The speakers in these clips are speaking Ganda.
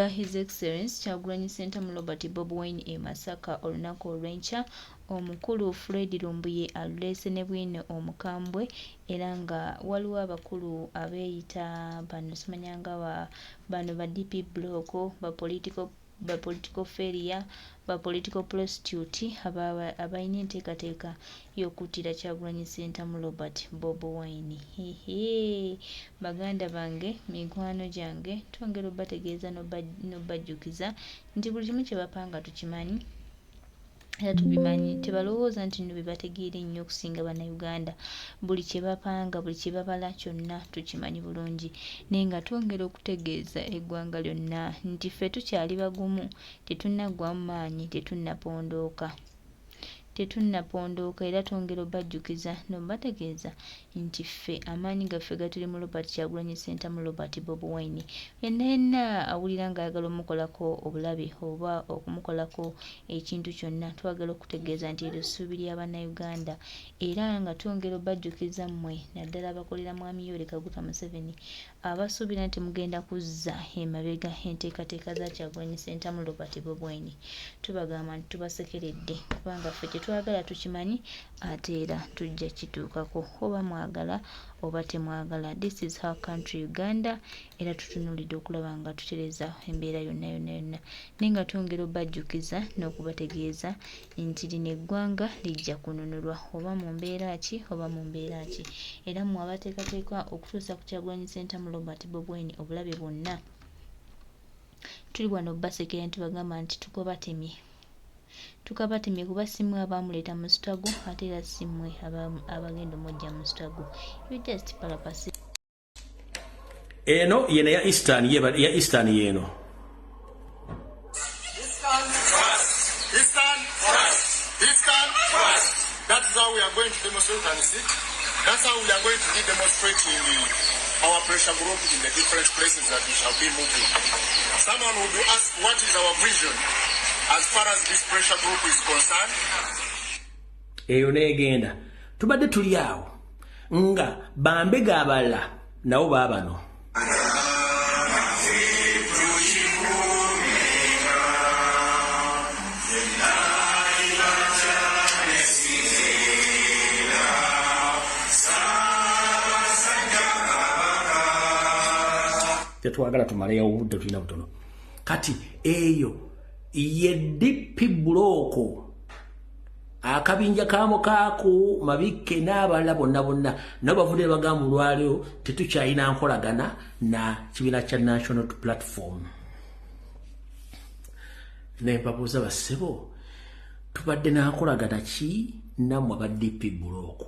His Excellency Kyagulanyi Ssentamu Robert Bobi Wine e Masaka olunaku olw'enkya omukulu Fred Lumbuye aluleese ne bwino omukambwe era nga waliwo abakulu abeeyita bano simanyanga bano ba DP block ba political failure ba political prostitute abalina enteekateeka y'okuttira Kyagulanyi Ssentamu Robert Bobi Wine. Baganda bange mikwano gyange twongera obategeeza n'obajjukiza nti buli kimu kye bapanga tukimanyi era tubimanyi, tebalowooza nti nno bebategeera ennyo okusinga bannayuganda. Buli kye bapanga, buli kye babala kyonna tukimanyi bulungi, naye nga twongera okutegeeza eggwanga lyonna nti ffe tukyali bagumu, tetunnaggwamu maanyi, tetunnapondooka era twongera obajjukiza n'obategeeza nti ffe amaanyi gaffe gatuli mu Robert Kyagulanyi Ssentamu Robert Bobi Wine. Yenna awulira ng'ayagala omukolako obulabe oba okumukolako ekintu kyonna, twagala okutegeeza nti eryo ssuubi lya bannayuganda era nga twongera obajjukiza mmwe naddala abakolera mwami Yoweri Kaguta Museveni abasuubira nti mugenda kuzza emabega enteekateeka za Kyagulanyi Ssentamu Robert Bobi Wine. Tubagamba nti tubasekeredde kubanga ffe twagala tukimanyi ate era tujja kituukako, oba mwagala oba temwagala. This is our country Uganda era tutunuulidde okulaba nga tutereza embeera yonna naye nga twongera obajjukiza n'okubategeeza nti lino eggwanga lijja kununulwa oba mu mbeera ki oba mu mbeera ki, era mmwe abateekateeka okutuusa ku Kyagulanyi Ssentamu Robert Bobi Wine obulabe bwonna tuli wano basekera ntibagamba nti tukabatemye kuba simmwe abaamuleeta mu sitago ate era simmwe abagenda omujja mu sitago. You just palapasi. Eno yena ya Eastern yeno. Eastern. That is how we are going to demonstrate and sit. That's how we are going to be demonstrating our pressure group in the different places that we shall be moving. Someone will ask what is our vision as far as this pressure group is concerned. Eyo negenda tubadde tuli awo nga bambega abalala nabo baabano. Tetwagala tumaleyo obudde tulina butono kati eyo ye DP block akabinja kamo kako mabikke n'abalala bonna nabo bavudde bagamba olwaliro tetukyalina nkolagana na kibiina kya National Platform. Nempabuuza bassebo tubadde nankolagana ki nammwe aba DP block?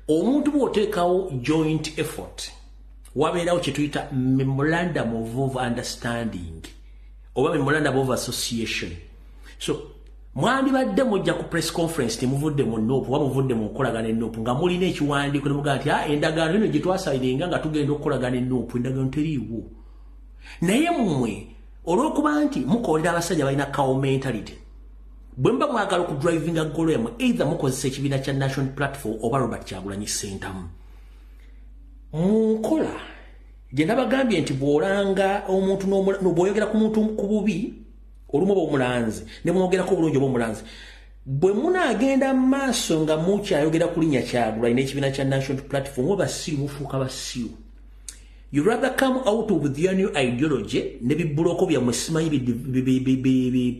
Omuntu bw'oteekawo joint effort wabeerawo kye tuyita memorandum of understanding oba memorandum of association. So mwandibadde mujja ku press conference temuvudde mu NOP oba muvudde mu nkolagana NOP nga mulina ekiwandiiko ne mugaa nti endagaano eno gye twasayiringa nga tugenda okukolagana NOP endagaano teriiwo. Naye mmwe olw'okuba nti mukolera abasajja balina cow mentality, bwe mba mwagala okudrivinga ggolo yammwe either mukozesa ekibiina kya National Platform oba Robert Kyagulanyi Ssentamu. Munkola gye nabagambye nti bw'olanga omuntu bw'oyogera ku muntu ku bubi olumu oba omulanzi ne mwogera ko bulungi oba omulanzi, bwe munaagenda mu maaso nga mukyayogera ku linnya Kyagulanyi n'ekibiina kya National Platform oba basiru mufuuka basiru. You rather come out with your new ideology ne bibuloko byammwe simanyi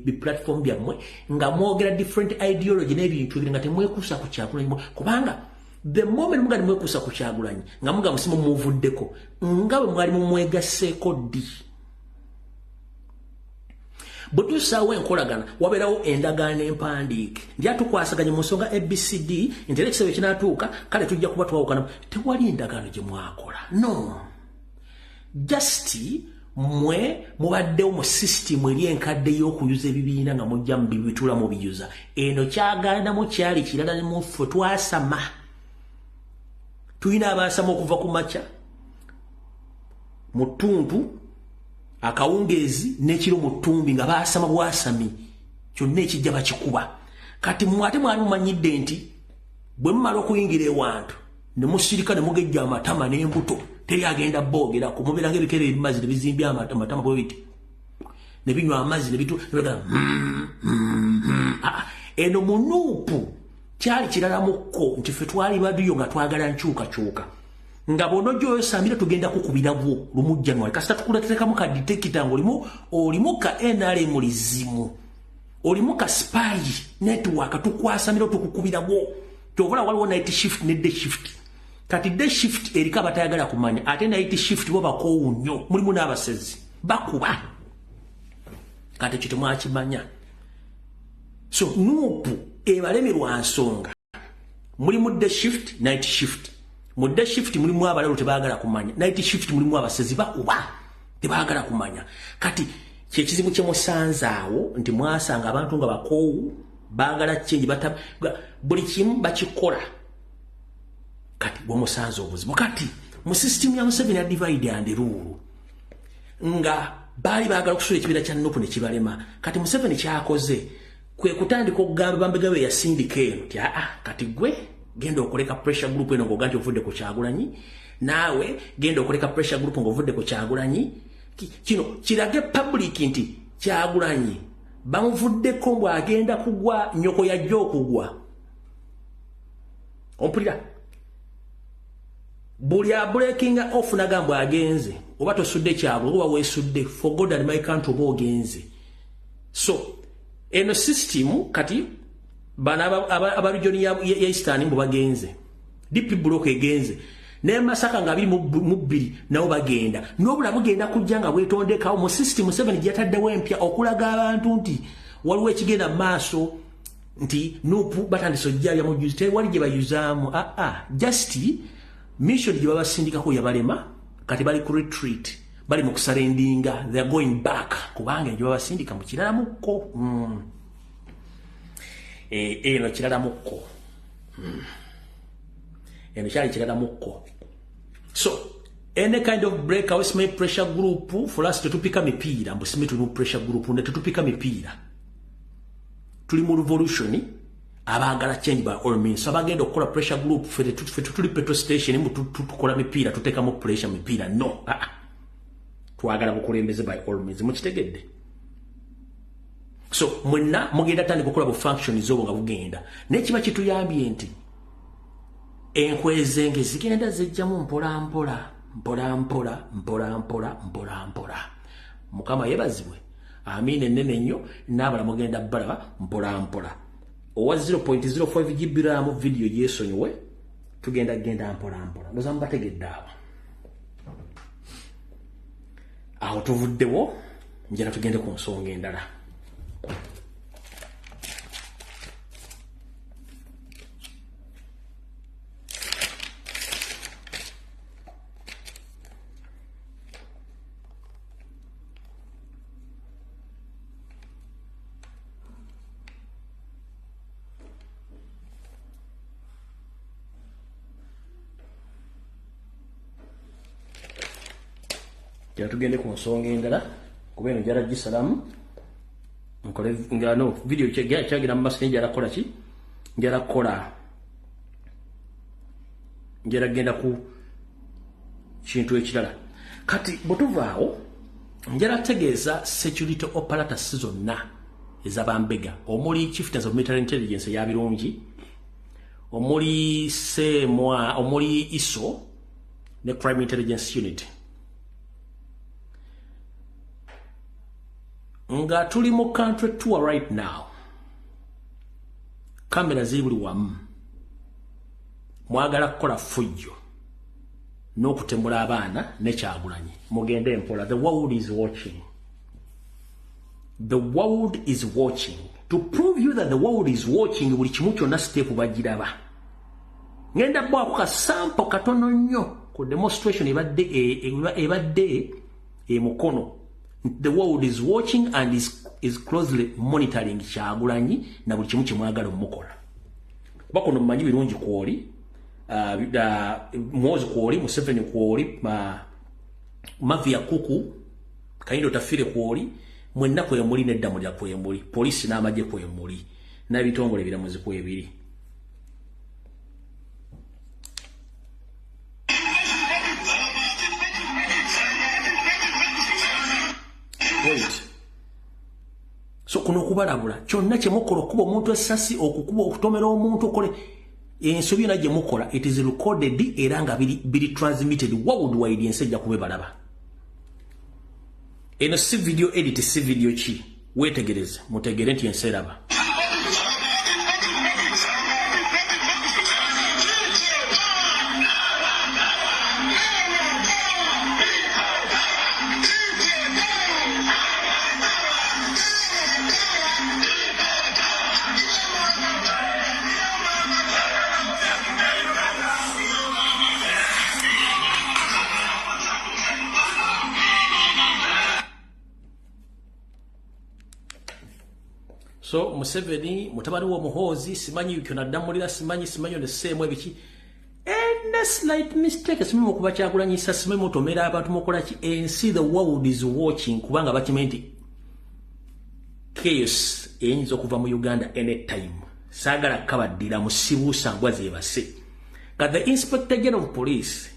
bi platform byammwe nga mwogera different ideology n'ebintu ebiri nga temwekuusa ku Kyagulanyi kubanga the moment mugani mwekuusa ku Kyagulanyi nga muga musimu muvuddeko nga bwe mwali mumwegasseeko ddi. Bwe tusaawo enkolagana wabeerawo endagaano empandiike nti atukwasaganye mu nsonga ABCD nti era ekisebo kinaatuuka kale tujja kuba twawukana. Tewali endagaano gye mwakola, no. Just mwe mubaddewo mu system eri enkadde y'okuyuza ebibiina nga mujja mu bibitula mu biyuza. Eno kyagaanamu kyali kirala ne mu ffe twasama. Tuyina abaasama okuva ku makya mu ttuntu akawungeezi n'ekiro mu ttumbi nga baasama bwasami kyonna ekijja bakikuba. Kati mwate mwali mumanyidde nti bwe mumala okuyingira ewantu ne musirika ne mugejja amatama n'embuto teri agenda boogera ku mubeera ng'ebikere ebimazi ne bizimbya amatama bwe biti. ne binywa amazzi ne bitu eno munuupu kyali kiralamuko nti ffe twali badiyo nga twagala nkyukakyuka nga bono gyoyo samira tugenda kukubirabwo lumu January kasita tukulaterekamu ka detector olimu ka NRM lizimu olimu ka spy network tukwasamira tukukubirabwo kyovula waliwo night shift ne day shift kati day shift erika batayagala kumanya ate night shift bo bakowu nnyo mulimu n'abasezi bakuba kati kitu mwakimanya so nuupu ebalemerwa nsonga mulimu day shift night shift mu day shift mulimu abalalo tebagala kumanya night shift mulimu abasezi bakuba tebagala kumanya kati kyekizibu kyemusanzaawo nti mwasanga abantu nga bakowu bagala change buli kimu bakikola kati bwomusanze obuzibu kati mu system ya Museveni ya divide and rule nga bali bagala okusula ekibira kya Nuupu ne kibalema kati Museveni kyakoze kwe kutandika okugamba Bambegawe yasindika eno ti kati gwe genda okoleka pressure group eno ng'oganti ovudde ku Kyagulanyi naawe genda okoleka pressure group ng'ovudde ku Kyagulanyi kino kirage public nti Kyagulanyi bamuvuddeko mbw agenda kugwa nyoko yajja okugwa ompulira buli breaking off nagamba agenze oba tosudde kyabwe oba weesudde for God and my country oba ogenze so eno system kati bana abarijoni ya Eastern mbu bagenze DP block egenze ne Masaka nga 22 nabo bagenda nobula bugenda kujja nga bwetondekawo mu system 7 gyataddewo empya okulaga abantu nti waliwo ekigenda maaso nti Nuupu batandiso jjaya mu juzi wali gye bayuzaamu just mission gye babasindikako yabalema kati bali ku retreat bali mu kusarendinga they are going back kubanga gye babasindika mu kirala mukko eno kirala mukko eno kyali kirala mukko so any kind of break away small pressure group for us tetupika mipiira mbu simitu no pressure group ne tetupika mipiira tuli mu revolution abagala change by all means so abagenda okukola pressure group fe tuli petrol station mu tukola mipiira tuteka mu pressure mipiira no twagala bukulembeze by all means mukitegedde so mwenna mugenda tandika okukola bu function zobo nga bugenda nekiba kituyambye nti enkwezenge zigenda zijjamu mpola mpola mukama yebazibwe amine nene nnyo n'abala mugenda balaba mpola owa 0.05 GB mu video yesonyowe tugenda mpola ndoza mbategedde aho tuvuddewo njala tugende ku nsonga endala ya tugende ku nsonga endala kuba eno jala gisalamu nkole ngano video kyagira mu maso njala kola ki njala kola njala genda ku kintu ekirala kati botuvaawo njala tegeeza security operators zonna ez'Abambega omuli chieftains of military intelligence ya birungi omuli semwa omuli ISO ne crime intelligence unit nga tuli mu country tour right now kamera zibuli wamu mwagala kukola fujjo n'okutembula abaana ne Kyagulanyi mugende empola the world is watching to prove you that the world is watching buli kimu kyonna step bagiraba ngenda bwako kasampo katono nnyo ku demonstration ebadde mukono. The world is watching and is closely monitoring Kyagulanyi na buli kimu kimwagala omukola. Bakono mmanyi birungi kwoli Mwozi kwoli Museveni kwoli Mavia Kuku Kayindo Tafire kwoli mwenna kwemuli neddamu lya kwemuli polisi n'amagye kwemuli n'ebitongole biramuzi kwebiri. Wait. so kuno kubalabula kyonna kye mukola okuba omuntu essasi okukuba okutomera omuntu okole ensobi yonna gye mukola it is recorded era nga biri transmitted worldwide ensi ejja kuba balaba eno si video edit si video ki wetegereze mutegere nti ensi eraba so Museveni mutabani wo muhozi simanyi yuko nadamulira simanyi ne semo ebiki and a slight mistake simanyi kuba kyagulanyisa simanyi mutomera abantu mukola ki ensi the world is watching kubanga bakimenti chaos eyinza okuva mu Uganda anytime sagala kabadira musibusa ngwaze base ka the Inspector General of Police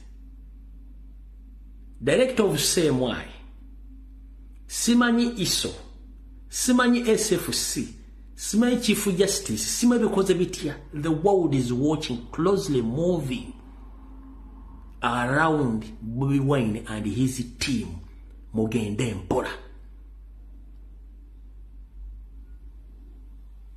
Director of CMY simanyi ISO simanyi SFC simanyi Chief Justice simanyi because bitya the world is watching closely moving around Bobi Wine and his team mugende mpola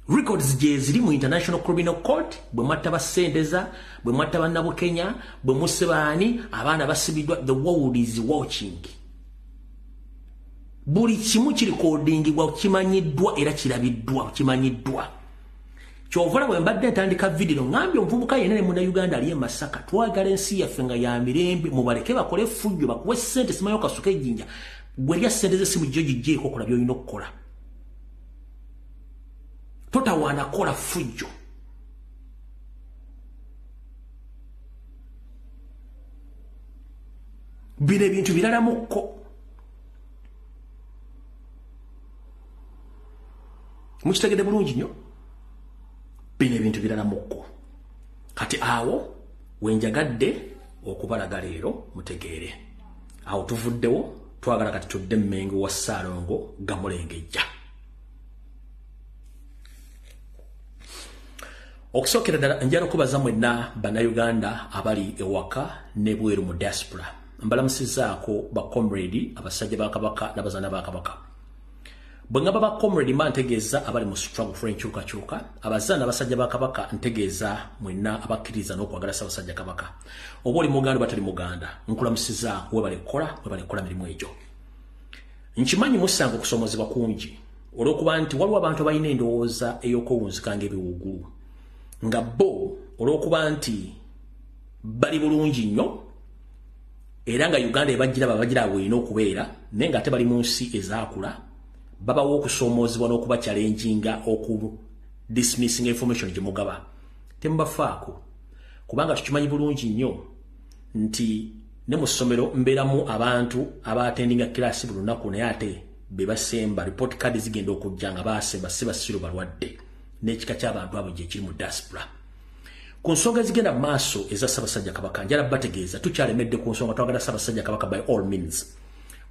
records je ziri mu International Criminal Court bwe mataba sendeza bwe mataba nabo Kenya bwe musebani abana basibidwa the world is watching buli kimu kiri kodingibwa kimanyiddwa era kirabiddwa kimanyiddwa kyovola bwe mbadde ntandika video ngambye omuvubuka yenene mu Uganda aliye Masaka twagala ensi yaffe nga ya mirembe mubaleke bakole fujjo bakuwe sente simayo kasuka ejjinja gwe lya sente ze simu joji je kokola byolina okukola totawana kola fujjo bine bintu birala mukko mukitegede bulungi nnyo bine bintu birala mukko kati awo wenjagadde okubalaga leero mutegeere awo tuvuddewo twagala kati tudde Mmengo wa Ssalongo Gamulengejja okusokera ddala njala okubaza mwenna bannayuganda abali ewaka ne bweru mu diaspora mbalamusizaako bakomredi abasajja ba Kabaka n'abazaana ba Kabaka bwe ngaba bakomredi mba ntegeeza abali mu struggle for enkyukakyuka abazaana abasajja ba Kabaka ntegeeza mwenna abakkiriza n'okwagala Ssaabasajja Kabaka oba oli muganda batali muganda nkulamusiza webale kukola mirimu egyo nkimanyi musanga okusomozebwa kungi olw'okuba nti waliwo abantu abalina endowooza ey'okwewunzikanga ebiwuugulu nga bo olw'okuba nti bali bulungi nnyo era nga Uganda ebagira babagira bwina okubeera naye nga ate bali mu nsi ezaakula babawo okusoomozebwa n'okuba challenginga oku dismissing information gye mugaba temubafaako kubanga tukimanyi bulungi nnyo nti ne mu ssomero mbeeramu abantu abaatendinga kirasi buli lunaku naye ate be basemba report card zigenda okujja nga baasemba si basiru balwadde n'ekika ky'abantu abo gye kiri mu diaspora ku nsonga ezigenda maaso eza Ssaabasajja Kabaka njala bategeeza tukyalemedde ku nsonga twagala Ssaabasajja Kabaka by all means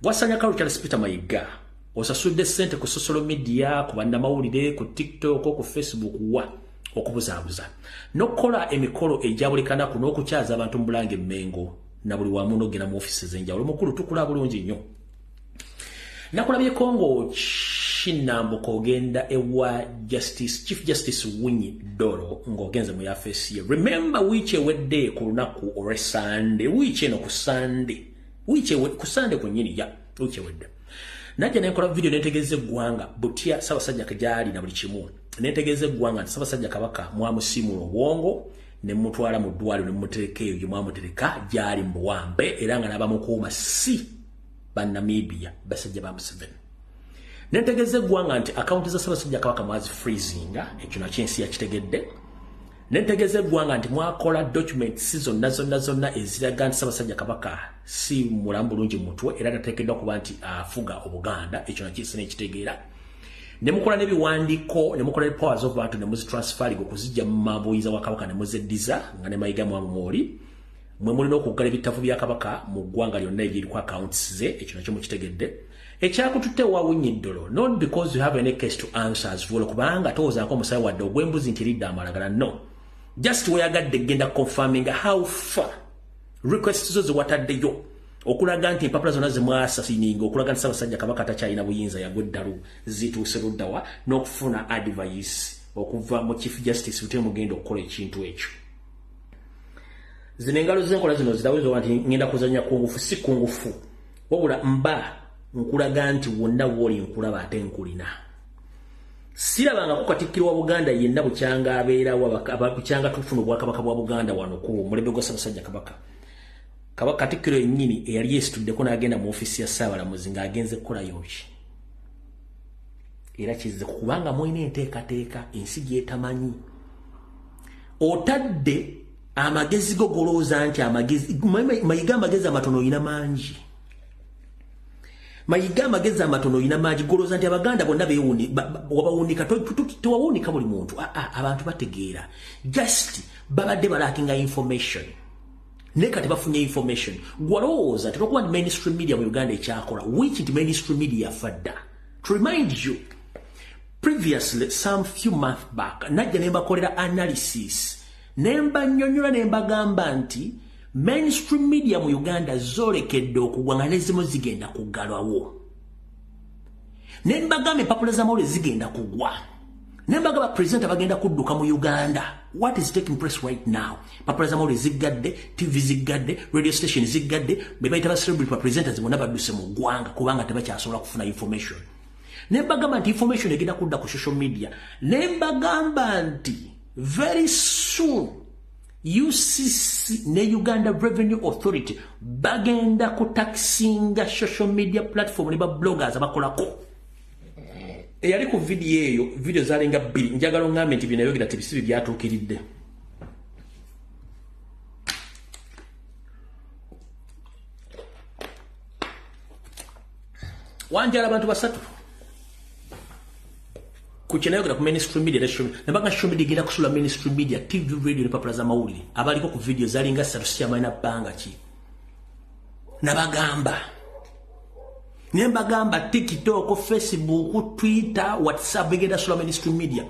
wasanya Carol Charles Peter Mayiga osasudde sente ku social media ku bannamawulire ku TikTok ku Facebook wa okubuzaabuza n'okukola emikolo ejabulikanaku n'okukyaza abantu mu Bulange Mmengo na buli wamu n'ogenda mu ofisi z'enjawulo mukulu tukula bulungi nnyo nakulabye Kongo Kinambuko ogenda ewa Chief Justice Winnie Doro ng'ogenze mu yafeesi ye remember wiiki ewedde ku lunaku olwe Sunday wiiki eno ku Sunday ku Sunday kwennyini ya wiiki ewedde najja nenkola video netegeeza eggwanga butya Ssaabasajja gyali na buli kimu netegeeza eggwanga nti Ssaabasajja Kabaka mwamusiimula obwongo ne mutwala mu ddwaliro ne mutereka eyo gye mwamutereka gyali mu buwambe era nga n'abamukuuma si Bannamibia basajja ba Museveni netegeeza eggwanga nti akaunti za Ssaabasajja Kabaka mwazi freezinga ekyo nakyo ensi yakitegedde netegeeza eggwanga nti mwakola documents zonna eziraga nti Ssaabasajja Kabaka si mulamu bulungi mutwe era tateekeddwa kuba nti afuga Obuganda ekyo nakyo ensi nekitegeera ne mukola n'ebiwandiiko ne mukola ne powers of bantu ne muzitransferinga okuzijja mu mabuyiza wa Kabaka ne muzeddiza nga ne Mayiga mwamumoli mwe mulina okuggala ebitavu bya Kabaka mu ggwanga lyonna ebyeriko accounts ze ekyo nakyo mukitegedde ekyakututte wawunyiddolo not because you have any case to answer as well kubanga towozaako omusayi wadde ogw'embuzi nti lidde amalagala no just weyagadde genda confirming how far requests zo ziwataddeyo okulaga nti empapula zonna zemwasasininga okulaga nti Ssaabasajja Kabaka takyalina buyinza yagweddalu zituuse luddawa n'okufuna advice okuva mu Chief Justice bute mugenda okukola ekintu ekyo zino engalo zenkola zino zirawezo nti ngenda kuzanya kungufu si kungufu wabula mba nkulaga nti wonna woli nkulaba ate nkulina sirabanga ku Katikkiro wa Buganda yenna bukyanga abeerawo bukyanga tufuna Obwakabaka bwa Buganda wano ku mulembe gwa Ssaabasajja Kabaka Katikkiro yennyini eyali yeesituddeko n'agenda mu ofisi ya Ssaabalamuzi ng'agenze kukolayo ki era kizze kubanga mwina enteekateeka ensi gy'etamanyi otadde amagezi go golooza nti mayiga amagezi amatono oyina mangi mayiga amagezi amatono oyina mangi golooza nti Abaganda bonna wabawunika tewawunika buli muntu abantu bategeera just babadde balaakinga information neka tebafunye information gwalowooza tetokuba nti mainstream media mu Uganda ekyakola which nti mainstream media fadda to remind you previously some few months back najja nembakolera analysis nembanyonyola nembagamba nti mainstream media mu Uganda zolekedde okugwa nga nezimu zigenda kugalwawo nembagamba empapula z'amawulire zigenda kugwa nembagamba president abagenda kudduka mu Uganda what is taking place right now empapula z'amawulire zigadde TV zigadde radio station zigadde bebayita ba celebrity presenters bonna badduse mu ggwanga kubanga tebakyasobola kufuna information nembagamba nti information egenda kudda ku social media nembagamba nti very soon UCC ne Uganda Revenue Authority bagenda kutaxinga social media platform ne ba bloggers abakolako eyali ku video zalinga 2 njagala ngambe nti binayogera tibisibi byatuukiridde wanjala abantu basatu kuchenayogera ku mainstream media nabanga social media genda kusula mainstream media TV radio ne papula z'amawulire abaliko ku video zalinga 3 siyamana banga ki nabagamba nembagamba TikTok, Facebook, Twitter, WhatsApp begenda sula mainstream media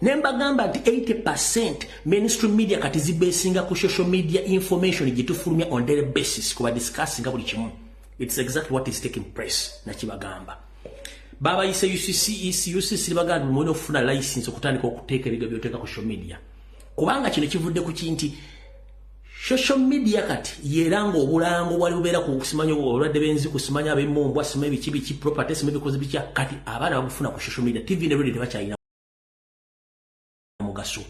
nembagamba nti 80% mainstream media kati zibesinga ku social media information gitufulumya on daily basis kuba discussing buli kimu it's exactly what is taking place nakibagamba baba yise UCC baganda mwene ofuna license okutandika okuteeka ebiga byoteeka ku social media kubanga kino kivudde ku kinti social media kati yerango obulango wali bubeera ku kusimanya obulwadde benzi kusimanya ab'emmombo asima ebiki properties ebikoze bicha kati abaana bagufuna ku social media TV ne radio tebakyalina mugaso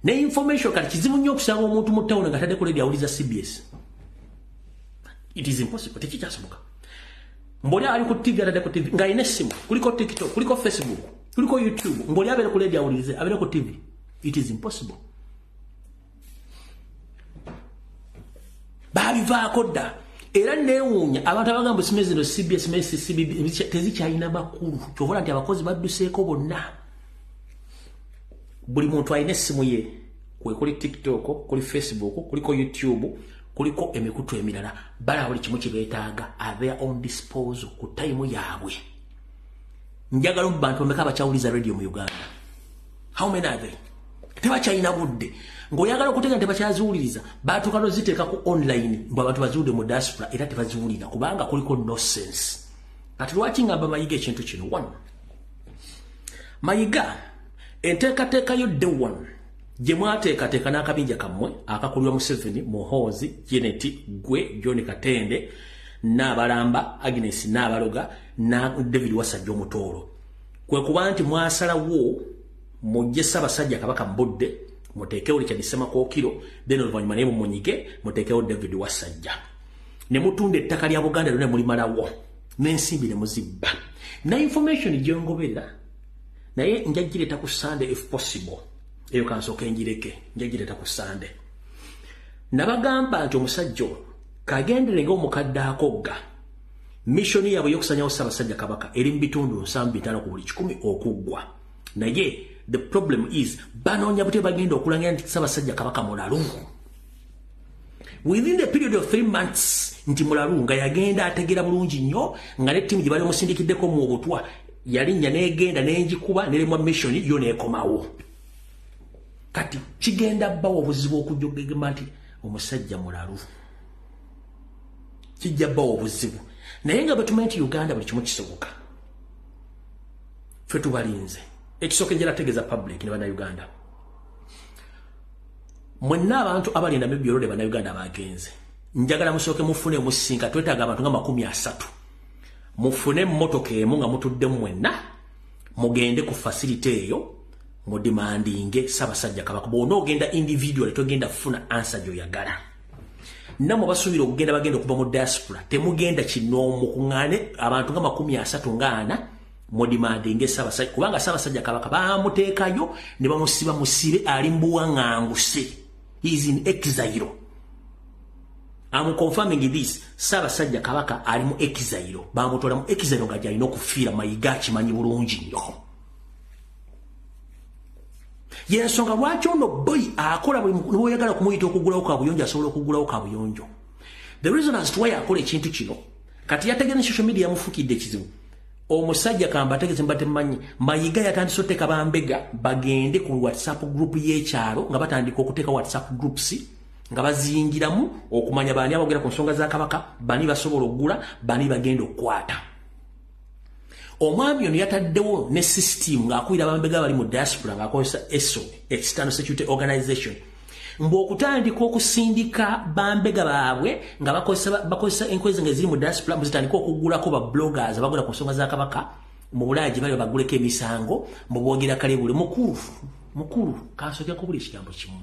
ne information kati kizibu nnyo okusanga omuntu mu town nga tadde ku radio awuliza CBS it is impossible tekikyasoboka mboli ali ku TV atadde ku TV nga ine simu kuliko TikTok kuliko Facebook kuliko YouTube mboli abere ku radio awulize abere ku TV it is impossible babivaako dda era neewuunya abantu abagamba simezino CBS tezikyalina makulu kyovola nti abakozi badduseeko bonna buli muntu alina essimu ye kuli TikTok kuli Facebook kuliko YouTube kuliko emikutu emirala bala buli kimu kibeetaaga are there on disposal ku time yaabwe njagala bantu bameka bakyawuliza radio mu Uganda how many are they tebakyalina budde ngoyagala okutega tebakyaziwuliriza batukano ziteeka ku online mbu abantu baziwulire mu diaspora era tebaziwulira kubanga kuliko nonsense kati lwaki ngamba mayiga ekintu kino one mayiga enteekateeka yo day one gye mwateekateeka n'akabinja kammwe akakulirwa Museveni Muhoozi Janet gwe John Katende n'abalamba Agnes n'abaloga na David Wasajja omutoolo kwe kuba nti mwasalawo mujje Ssaabasajja Kabaka mbudde muteekewo likyadisema kookiro then oluvannyuma naye mumunyige muteekewo David Wasajja ne mutunda ettaka lya Buganda lyonna mulimalawo n'ensimbi ne muzibba na information gyongoberera naye njagireta ku Sunday if possible eyo kansooka enjireke njagireta ku Sunday nabagamba nti omusajja kagenderenga omukadde akogga missoni yaabwe y'okusanyawo Ssaabasajja Kabaka eri mu bitundu 75 ku buli 100 okuggwa naye the problem is banoonya bute bagenda okulangira nti Ssaabasajja Kabaka mulalu within the period of 3 months nti Mulalu nga yagenda ategera bulungi nnyo nga ne timu gye bali musindikiddeko mu obutwa yalinnya n'egenda n'engikuba n'eremwa mission yo n'ekomawo. Kati kigenda bbawo obuzibu okujogegema nti omusajja Mulalu kijja bbawo obuzibu naye nga bwe tumanyi nti Uganda buli kimu kisoboka ffe tubalinze ekisooka njala ategeeza public ne bannayuganda mwenna abantu abalinda mibyolode bannayuganda abagenze njagala musooke mufune musinka twetaaga abantu nga 30 mufune emmotoka emu nga mutuddemu mwenna mugende ku facility eyo mu demandinge Ssaabasajja Kabaka bw'ona ogenda individual togenda kufuna answer gy'oyagala namwe basuubira okugenda bagenda okuva mu diaspora temugenda kinoomu kuŋŋaane abantu nga 30 mu demandinge Ssaabasajja kubanga Ssaabasajja Kabaka baamuteekayo ne bamusiba musibe ali mu buwaŋŋanguse he is in exile. I'm confirming this. Ssaabasajja Kabaka ali mu exile bamutwala mu exile nga gy'alina okufiira Mayiga akimanyi bulungi nnyo. Yensonga lwaki ono boy akola bw'oyagala kumuyita okugulawo kabuyonjo asobola okugulawo kabuyonjo. The reason as to why akola ekintu kino kati yategera social media yamufukidde ekizibu. Omusajja kamba ategeze mbate manyi Mayiga yatandise oteka bambega bagende ku WhatsApp group y'ekyalo nga batandika okuteeka WhatsApp groups nga bazingiramu okumanya bani abogera ku nsonga za Kabaka bani basobola okugula bani bagenda okukwata. Omwami ono yataddewo ne system ng'akuira bambega bali mu diaspora ng'akozesa ESO, External Security Organization. Mbw'okutandika okusindika bambega baabwe nga bakozesa enkwezi nga ziri mu diaspora muzitandika okugulako ba bloggers abagula ku nsonga za Kabaka mu Bulaaya gye bali baguleko emisango mu bwogera kale buli mukulu kansookyako buli kigambo kimu.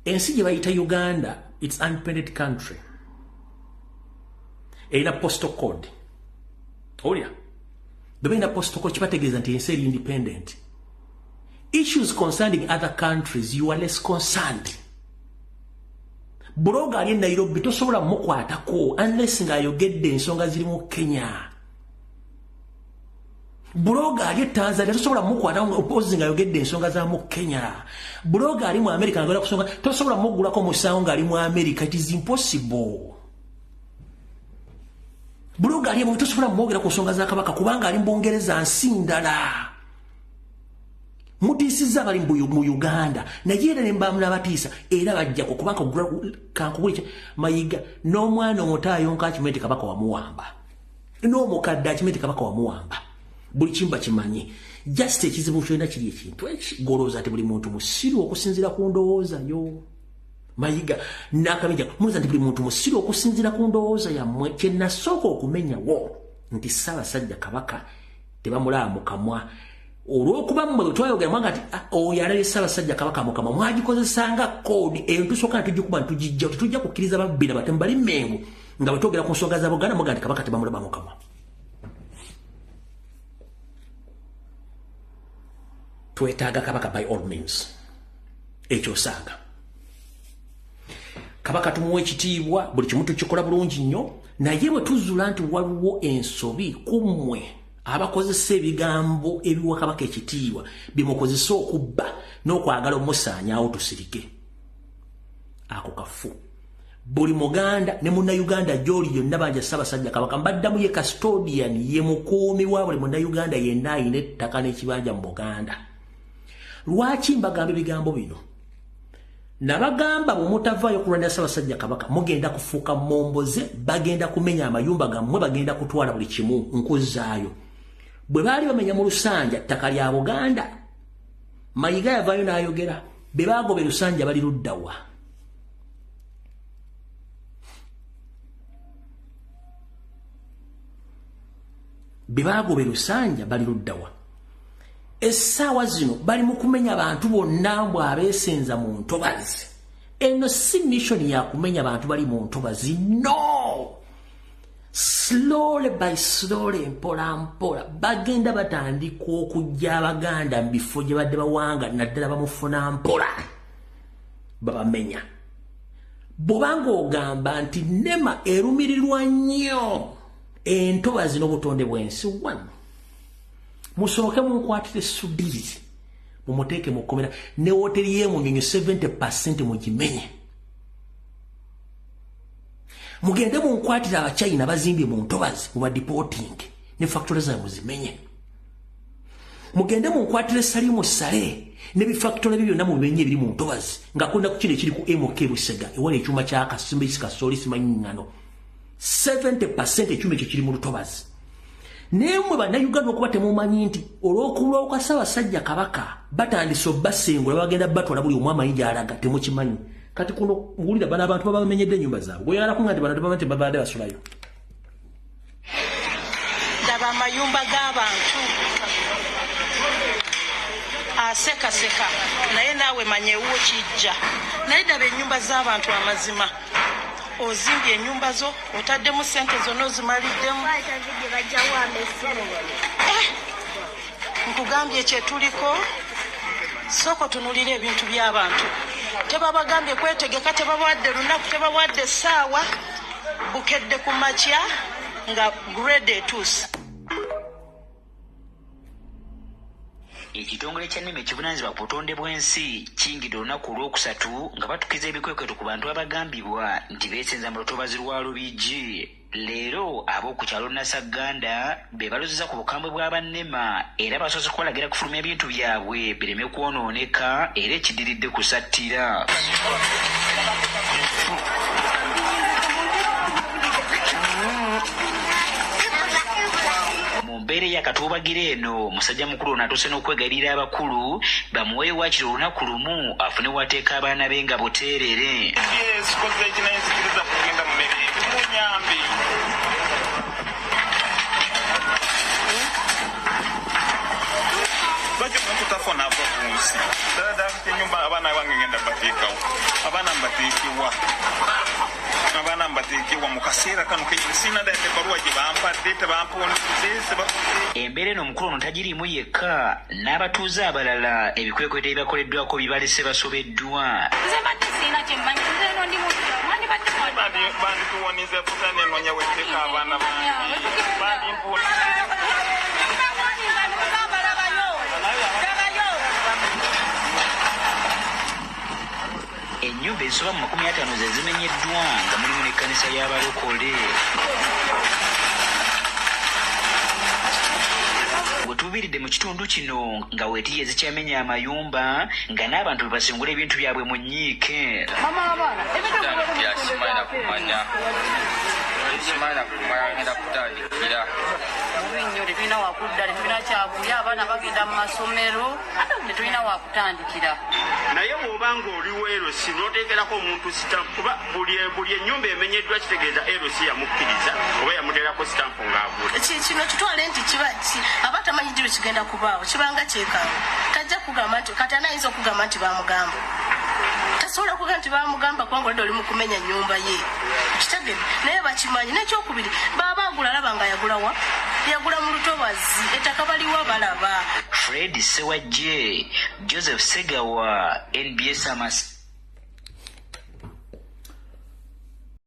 Ensi gye bayita Uganda, it's independent country. Erina postal code. Olya. Bebina postal code kibategeeza nti ensi eri independent. Issues concerning other countries, you are less concerned. Buloga ali Nairobi tosobola mukwatako unless nga ayogedde ensonga ziri mu Kenya. Buloga ali Tanzania tosobola mukwatako opposing ayogedde ensonga za mu Kenya. Buloga ali mu America ngala kusonga tosobola mugulako musango nga ali mu America. It is impossible. Buloga ali mu tosobola mwogera ku nsonga za Kabaka kubanga ali mu Bungereza nsindala. Mutisiza bali mu Uganda naye era nembamula batiisa era bajja kubanga kankubulika Mayiga n'omwana omutaayo nk'akimete Kabaka wamuwamba n'omukadde akimete Kabaka wamuwamba buli kimba kimanyi just ekizibu kyonna kiri ekintu ekigolooza ati buli muntu musiru okusinzira ku ndowooza yo. Mayiga n'akabija muliza nti buli muntu musiru okusinzira ku ndowooza yammwe kye nasooka okumenyawo nti Ssaabasajja Kabaka tebamulaba mu kamwa olw'okuba mmwe twayogera mwanga ati oyo alabye Ssaabasajja Kabaka mukama mwagikozesanga kodi eyo tusooka netugikuba ntugijja tetujja kukkiriza babbira batemu bali Mmengo nga bwetwogera ku nsonga za Buganda muga nti Kabaka tebamulaba mukama. Twetaaga Kabaka by all means ekyosaaga Kabaka tumuwa ekitiibwa buli kimu tukikola bulungi nnyo naye bwe tuzuula nti waliwo ensobi ku mmwe abakozesa ebigambo ebiwa Kabaka ekitiibwa bimukozesa okubba n'okwagala omusaanyaawo tusirike ako kafu. Buli Muganda ne Munnayuganda gy'oli yonna banja Ssaabasajja Kabaka mbaddamu ye custodian ye mukuumi wa buli Munnayuganda yenna ayina ettaka n'ekibanja mu Buganda. Lwaki mbagamba ebigambo bino? Nabagamba bwe mutavaayo kulwanira Ssaabasajja Kabaka mugenda kufuuka momboze bagenda kumenya amayumba gammwe bagenda kutwala buli kimu nkuzaayo. Bwe baali bamenya mu Lusanja ttaka lya Buganda Mayiga yavaayo n'ayogera be baagoba Lusanja bali luddawa. Be baagoba Lusanja bali luddawa. Essaawa zino bali mu kumenya abantu bonna mbw abeesenza mu ntobazi. Eno si mission ya kumenya abantu bali mu ntobazi, no! Slowly by slowly mpola mpola bagenda batandika okujja Abaganda mu bifo gye badde bawanga naddala bamufuna mpola babamenya. Bw'obanga ogamba nti Nema erumirirwa nnyo entobazi n'obutonde bw'ensi wano musooke munkwatire Sudiri mumuteeke mu kkomera ne woteri y'Emunyonyo 70% mugimenye. mugende munkwatira abachina bazimbye mu ntobazi mu deporting ne factory za muzimenye mugende munkwatire Salimu Sale ne bifactory byonna mu bimenye biri mu ntobazi nga kunda ku kile kiri ku MK Busega ewale ekyuma kya Kasimbe Sikasoli simanyingano 70% ekyuma ekyo kiri mu lutobazi nemwe bannayuganda okuba temumanyi nti olw'okulwa okasaba sajja kabaka batandise obbasengula bagenda batwala buli omu amayinja alaga temukimanyi kati kuno ngulira bana abantu babamenyedde ennyumba zaabwe goyala kunga nti bana tebamante babaade basulayo daba amayumba g'abantu asekaseka naye naawe manyewo kijja naye daba ennyumba z'abantu amazima ozimbye ennyumba zo otaddemu sente zonna ozimaliddemu nkugambye kyetuliko soko tunulira ebintu by'abantu tebabagambye kwetegeka tebabawadde lunaku tebabawadde essaawa bukedde ku makya nga grade etuuse ekitongole ky'ennimi ekivunaanyizibwa ku butonde bw'ensi kiyingidde olunaku olwokusatu nga batukiza ebikwekweto ku bantu abagambibwa nti beesenza mu lutobazi lwa Lubigi. Leero ab'oku kyalo Nassaganda be balozeza ku bukambwe bw'abannema era basoose kubalagira kufulumya ebintu byabwe bireme kwonooneka era ekidiridde kusattira. Mumbeere yakatuubagira eno musajja mukulu ono atuuse n'okwegayirira abakulu bamuweeyo waakiri olunaku lumu afune wateeka abaana be nga buteerere. Lwaki omuntu tafuna ava ku nsi ddala afite ennyumba abaana bange ngenda bateekawo abaana mbateekebwa abaana mbateekebwa mu kaseera kano sina ddala ebbaluwa gye bampadde tebamponze embeera eno omukulu ono tagiriimu yekka n'abatuuze abalala ebikwekweto ebibakoleddwako bibalese basobeddwa. bandituwonize futa nenoonya weteeka abaana bange ennyumba ezisoba mu 50 ze zimenyeddwa nga mulimu n'ekkanisa y'abalokole. Wetubiridde mu kitundu kino nga weetiye ezikyamenya amayumba nga n'abantu bebasengula ebintu byabwe mu nnyiike. Tetulina wakudda tetulina kyakulya abaana bagenda mu masomero tetulina wakutandikira. Naye bw'obanga oliwo erosi n'oteekerako omuntu sitampu kuba buli ennyumba emenyeddwa kitegeeza erosi yamukkiriza oba yamuteerako sitampu ng'agula. Kino kitwale nti kiba aba tamanyidiro kigenda kubaawo kibanga kyekaawo tajja kugamba nti kati anayinza okugamba nti bamugamba tasobola kugamba nti bamugamba kubanga olidde oli mu kumenya nnyumba ye kitegedde naye bakimanyi n'ekyokubiri baba agula alaba nga yagulawa yagula mu lutobazi ettaka baliwo balaba. Fred Sewajje, Joseph Segawa, NBS Amas.